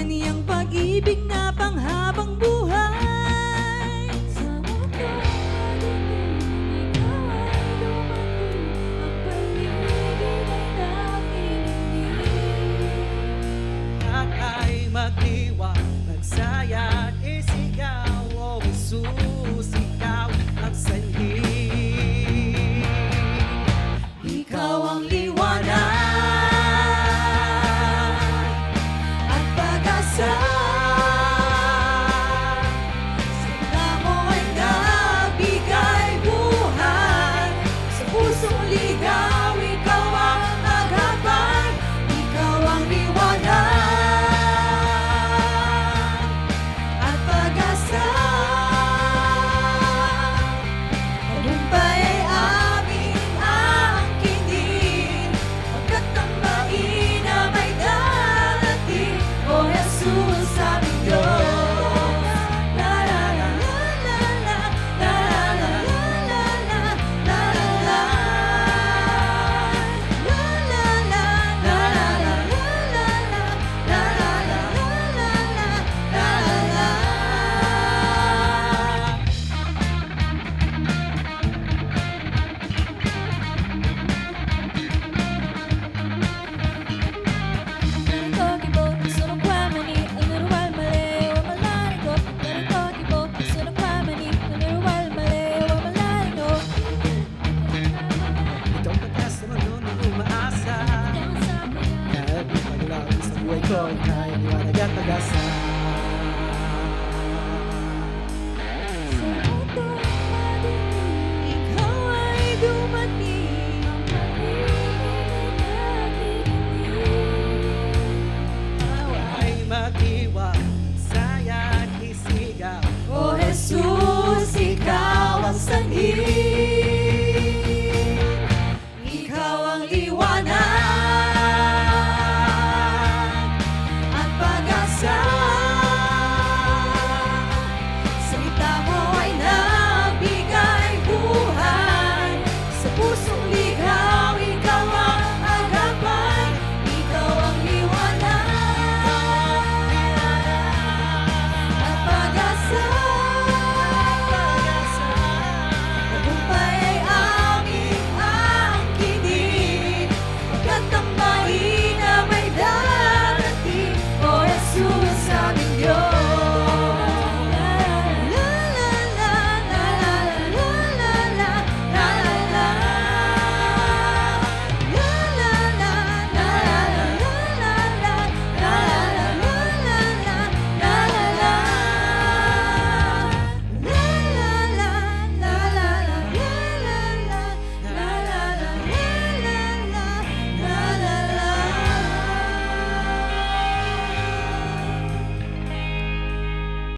kaniyang pag-ibig na panghabang buhay. Sa mundo madilim, ikaw ay dumating, ang pag-ibig ay nakikinig. At ay magdiwang, nagsaya, isigaw, o Jesus, ikaw ang sanhi. Ikaw ang liwanag at pag-asa. Salita mo ay nagbigay buhay. Sa pusong ligaw, ikaw ang maghapag. Ikaw ang liwanag at pag-asa. Tagumpay ay aming angkinin, pagkat ang mahina may darating. O Jesus, aming Diyos. La la la la la la, la la la la la, la la la la, la la la la, la la la la, Narito kibo, sunod kwa mani, unuruwal mali, wa malariko. Narito kibo, sunod kwa mani, unuruwal mali, wa malariko. Itong pagkas na marunong umaasa, kahit may paglalang sa buhay ko, ika'y liwanag at pag-asa.